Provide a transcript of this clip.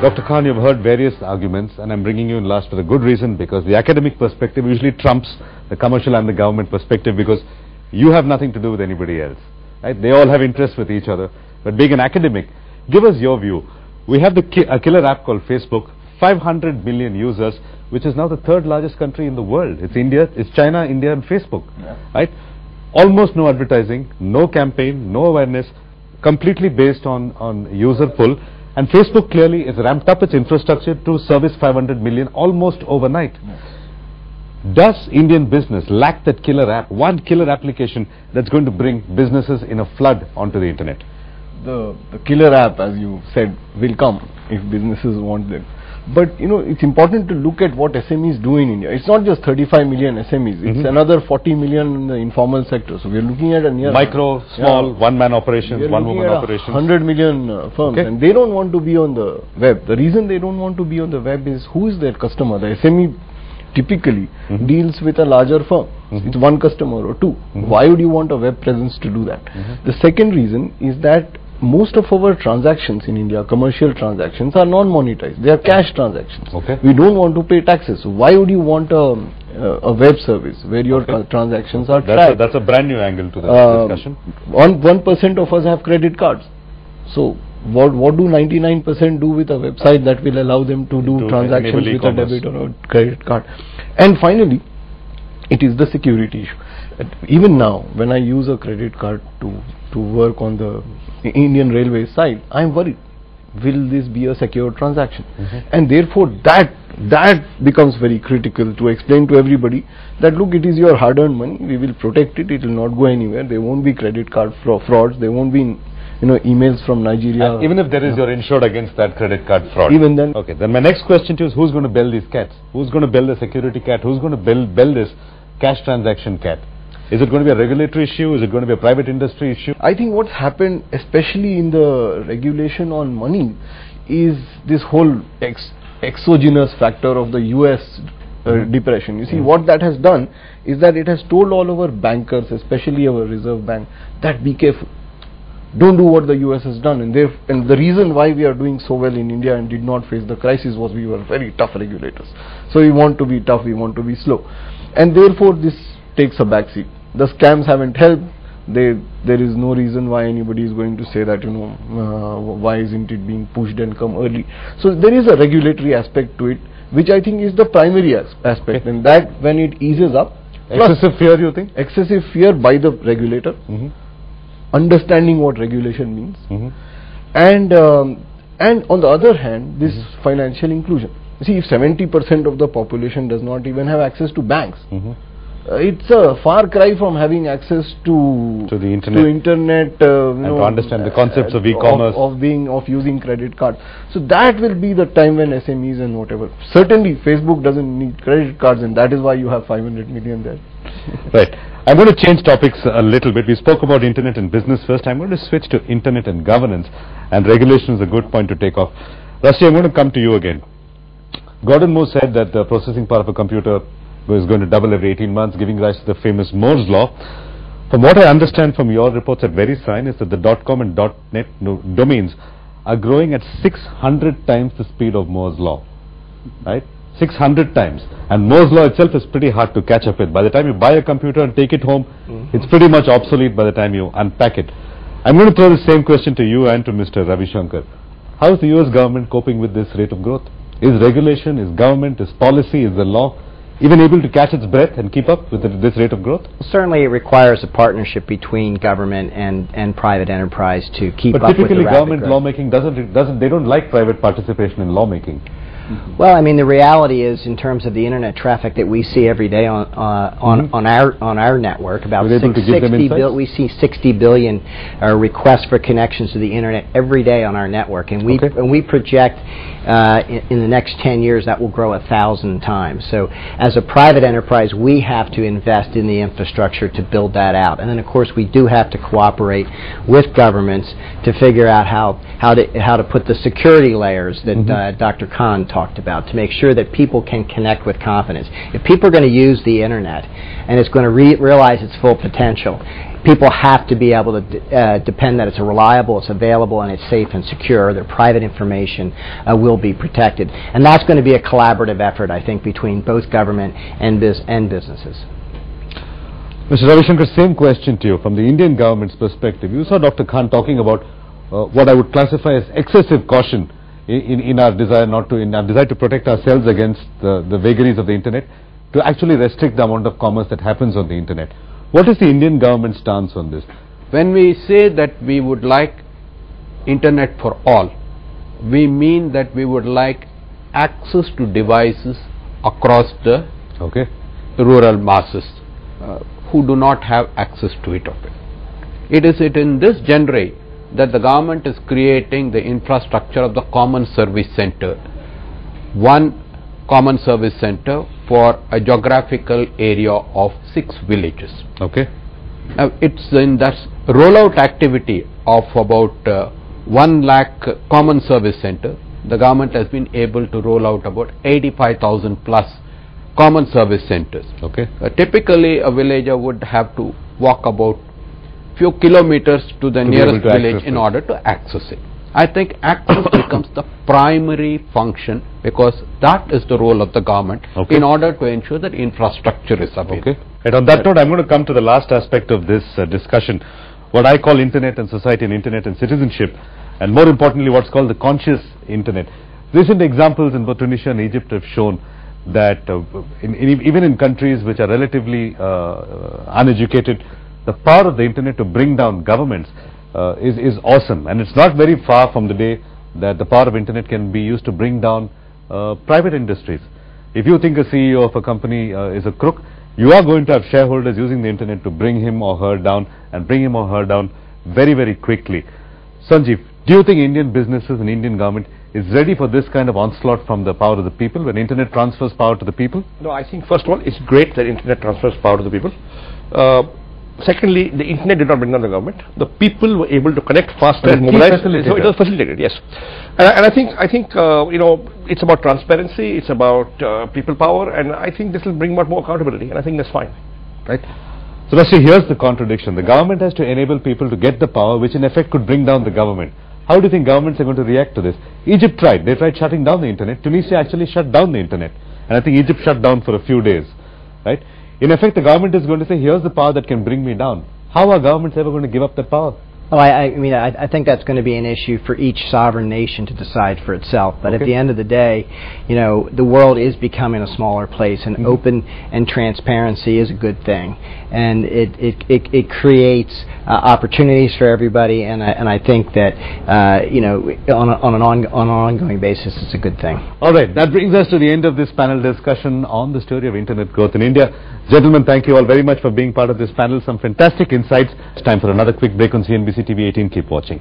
Dr. Khan, you've heard various arguments, and I'm bringing you in last for a good reason, because the academic perspective usually trumps the commercial and the government perspective, because you have nothing to do with anybody else. Right? They all have interest with each other. But being an academic, give us your view. We have a killer app called Facebook, 500 million users, which is now the third largest country in the world. It's India, it's China, India, and Facebook. Yeah. Right? Almost no advertising, no campaign, no awareness, completely based on user pull. And Facebook clearly has ramped up its infrastructure to service 500 million almost overnight. Yes. Does Indian business lack that killer app, one killer application that's going to bring businesses in a flood onto the internet? The killer app, as you said, will come if businesses want them. But you know, it's important to look at what SMEs do in India. It's not just 35 million SMEs. It's another 40 million in the informal sector. So we are looking at a near micro, small, one-man operations, one-woman operations. 100 million firms, and they don't want to be on the web. The reason they don't want to be on the web is, who is their customer? The SME typically deals with a larger firm. It's one customer or two. Why would you want a web presence to do that? The second reason is that most of our transactions in India, commercial transactions, are non-monetized. They are cash transactions. Okay. We don't want to pay taxes. So why would you want a web service where your transactions are tracked? That's a brand new angle to the discussion. 1% of us have credit cards. So what do 99% do with a website that will allow them to do transactions with a debit or a credit card? And finally, it is the security issue. Even now, when I use a credit card to work on the Indian Railways side, I am worried, will this be a secure transaction? And therefore that becomes very critical to explain to everybody that, look, it is your hard-earned money, we will protect it, it will not go anywhere, there won't be credit card frauds, there won't be emails from Nigeria. And even if there is, you're insured against that credit card fraud. Even then. Okay, then my next question to you is, who's going to bail these cats? Who's going to bail the security cat? Who's going to bail this cash transaction cat? Is it going to be a regulatory issue? Is it going to be a private industry issue? I think what's happened, especially in the regulation on money, is this whole exogenous factor of the US depression. You see, what that has done is that it has told all our bankers, especially our Reserve Bank, that be careful. Don't do what the US has done. And the reason why we are doing so well in India and did not face the crisis was we were very tough regulators. So we want to be tough, we want to be slow. And therefore this takes a backseat. The scams haven't helped. There is no reason why anybody is going to say that, why isn't it being pushed and come early. So there is a regulatory aspect to it, which I think is the primary aspect, and that when it eases up. Excessive fear, you think? Excessive fear by the regulator, understanding what regulation means, and on the other hand, this financial inclusion. You see, if 70% of the population does not even have access to banks, it's a far cry from having access to the internet, and to understand the concepts of e-commerce, of using credit cards. So that will be the time when SMEs and whatever. Certainly, Facebook doesn't need credit cards, and that is why you have 500 million there. Right. I'm going to change topics a little bit. We spoke about internet and business first. I'm going to switch to internet and governance, and regulation is a good point to take off. Rusty, I'm going to come to you again. Gordon Moore said that the processing power of a computer is going to double every 18 months, giving rise to the famous Moore's law. From what I understand from your reports at VeriSign is that the .com and .net domains are growing at 600 times the speed of Moore's law, right? 600 times. And Moore's law itself is pretty hard to catch up with. By the time you buy a computer and take it home, it's pretty much obsolete by the time you unpack it. I'm going to throw the same question to you and to Mr. Ravi Shankar. How is the US government coping with this rate of growth? Is regulation, is government, is policy, is the law even able to catch its breath and keep up with this rate of growth? Certainly it requires a partnership between government and private enterprise to keep up with the rapid growth. But typically government lawmaking they don't like private participation in lawmaking. Well, I mean, the reality is, in terms of the internet traffic that we see every day on our network, about we see 60 billion requests for connections to the internet every day on our network, and we project in the next 10 years that will grow 1,000 times. So, as a private enterprise, we have to invest in the infrastructure to build that out, and then of course we do have to cooperate with governments to figure out how to put the security layers that Dr. Khan talked talked about, to make sure that people can connect with confidence. If people are going to use the internet and it's going to realize its full potential, people have to be able to depend that it's reliable, it's available, and it's safe and secure. Their private information will be protected. And that's going to be a collaborative effort, I think, between both government and businesses. Mr. Ravi Shankar, same question to you. From the Indian government's perspective, you saw Dr. Khan talking about what I would classify as excessive caution in our desire to protect ourselves against the vagaries of the internet, to actually restrict the amount of commerce that happens on the internet. What is the Indian government's stance on this? When we say that we would like internet for all, we mean that we would like access to devices across the rural masses who do not have access to it. It is in this genre that the government is creating the infrastructure of the common service center. One common service center for a geographical area of 6 villages. Now it's in that rollout activity of about 1 lakh common service center. The government has been able to roll out about 85,000 plus common service centers. Typically a villager would have to walk about few kilometers to the nearest village in order to access it. I think access becomes the primary function, because that is the role of the government in order to ensure that infrastructure is available. And on that note, I'm going to come to the last aspect of this discussion, what I call internet and society and internet and citizenship, and more importantly what's called the conscious internet. Recent examples in both Tunisia and Egypt have shown that even in countries which are relatively uneducated, the power of the internet to bring down governments is awesome, and it's not very far from the day that the power of internet can be used to bring down private industries. If you think a CEO of a company is a crook, you are going to have shareholders using the internet to bring him or her down, and bring him or her down very, very quickly. Sanjeev, do you think Indian businesses and Indian government is ready for this kind of onslaught from the power of the people, when internet transfers power to the people? No, I think first of all, it's great that internet transfers power to the people. Secondly, the internet did not bring down the government. The people were able to connect faster and mobilize. So it was facilitated, yes. And I think it's about transparency. It's about people power, and I think this will bring about more accountability, and I think that's fine, right? So let's see. Here's the contradiction. The government has to enable people to get the power, which in effect could bring down the government. How do you think governments are going to react to this? Egypt tried. They tried shutting down the internet. Tunisia actually shut down the internet, and I think Egypt shut down for a few days, right? In effect, the government is going to say, here's the power that can bring me down. How are governments ever going to give up that power? Well, I think that's going to be an issue for each sovereign nation to decide for itself. But at the end of the day, the world is becoming a smaller place, and open and transparency is a good thing, and it creates opportunities for everybody. And I think that on an ongoing basis, it's a good thing. All right, that brings us to the end of this panel discussion on the story of internet growth in India. Gentlemen, thank you all very much for being part of this panel. Some fantastic insights. It's time for another quick break on CNBC TV 18. Keep watching.